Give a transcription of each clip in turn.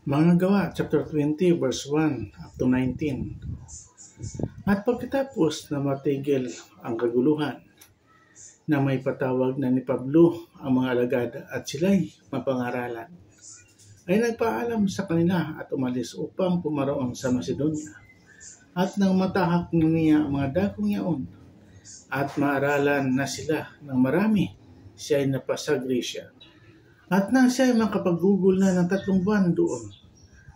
Mga Gawa, chapter 20, verse 1 up to 19. At pagkatapos na matigil ang kaguluhan, na may patawag na ni Pablo ang mga alagad at sila'y mapangaralan, ay nagpaalam sa kanila at umalis upang pumaroon sa Macedonia. At nang matahak niya ang mga dakong yaon at maaralan na sila ng marami, siya ay napasa Grecia. At nang siya ay makapagugol na ng 3 buwan doon,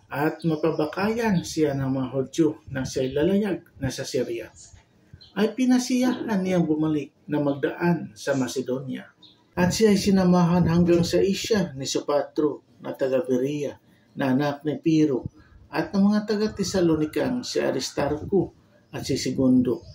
at mapabakayan siya ng mga Hudyo nang siya ay lalayag na sa Syria, ay pinasiyahan niyang bumalik na magdaan sa Macedonia. At siya ay sinamahan hanggang sa Asia ni Sopatro na taga Berea, na anak ni Piro, at ng mga taga Tesalonikang si Aristarco at si Segundo,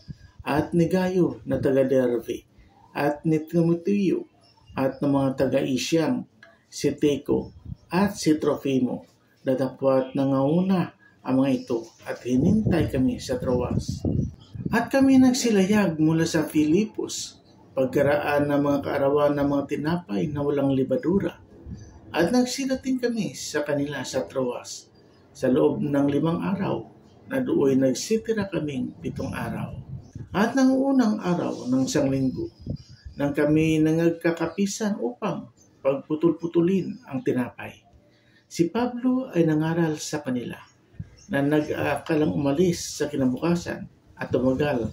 at ni Gayo na taga Derbe, at ni Timoteo, at ng mga taga Isyang si Teco at si Trofimo. Datapwat nangauna ang mga ito at hinintay kami sa Troas. At kami nagsilayag mula sa Filipos, pagkaraan ng mga kaarawan ng mga tinapay na walang libadura. At nagsidating kami sa kanila sa Troas sa loob ng 5 araw, na doon nagsitira kaming 7 araw. At nang unang araw ng 1 linggo, nang kami nangagkakapisan upang pagputol-putulin ang tinapay, si Pablo ay nangaral sa kanila na nag-aakalang umalis sa kinabukasan at tumagal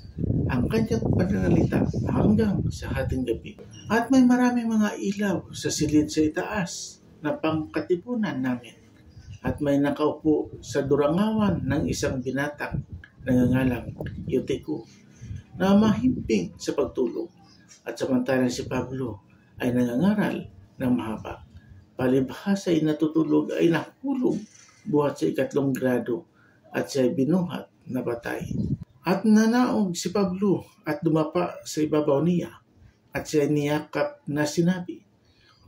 ang kanyang pananalita hanggang sa hating gabi. At may maraming mga ilaw sa silid sa itaas na pangkatipunan namin. At may nakaupo sa durangawan ng isang binatang nangangalang Eutico na mahimping sa pagtulog. At samantalang si Pablo ay nangangaral ng mahaba, palibhas ay natutulog ay nahulog buhat sa 3 grado at siya ay binuhat na patay. At nanaog si Pablo at dumapa sa ibabaw niya at siya ay niyakap na sinabi,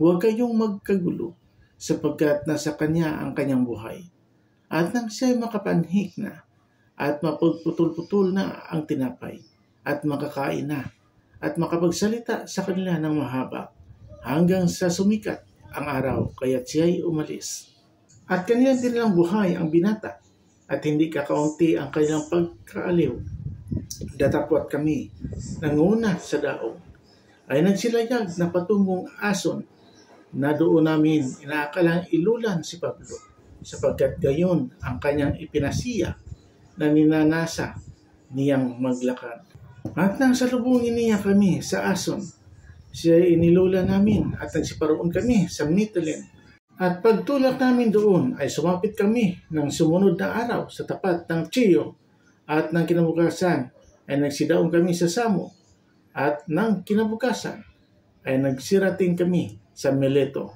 "Huwag kayong magkagulo sapagkat nasa kanya ang kanyang buhay." At nang siya ay makapanhik na at mapagputol-putol na ang tinapay at makakain na at makapagsalita sa kanila ng mahaba hanggang sa sumikat ang araw, kaya siya ay umalis. At kanilang dinilang buhay ang binata, at hindi kakaunti ang kanilang pagkaaliw. Datapwat kami, nanguna sa daong, ay nagsilayag na patungong Ason, na doon namin inaakalang ilulan si Pablo, sapagkat gayon ang kanyang ipinasiya na ninanasa niyang maglakad. At nang salubungin niya kami sa Ason, siya ay inilula namin at nagsiparoon kami sa Mitilene. At pagtulak namin doon ay sumapit kami ng sumunod na araw sa tapat ng Chiyo. At nang kinabukasan ay nagsidaong kami sa Samo. At nang kinabukasan ay nagsirating kami sa Mileto.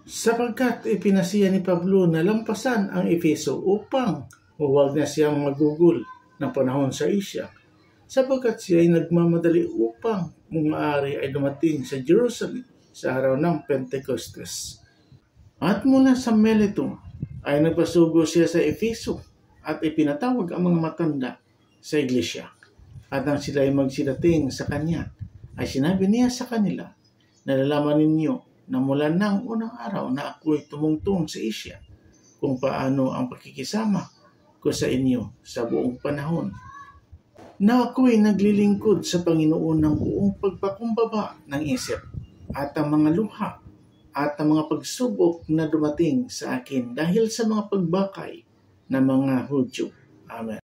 Sapagkat ipinasiya ni Pablo na lampasan ang Efeso upang huwag na siyang magugol ng panahon sa Asia, sapagkat siya ay nagmamadali upang kung maaari ay dumating sa Jerusalem sa araw ng Pentecostes. At mula sa Mileto ay nagpasugo siya sa Efeso at ipinatawag ang mga matanda sa iglesia. At nang sila ay magsidating sa kanya, ay sinabi niya sa kanila, "Nalalaman ninyo na mula ng unang araw na ako'y tumungtong sa Asia kung paano ang pakikisama ko sa inyo sa buong panahon, na ako'y naglilingkod sa Panginoon ng buong pagpakumbaba ng isip at ang mga luha at ang mga pagsubok na dumating sa akin dahil sa mga pagbakay ng mga Hudyo." Amen.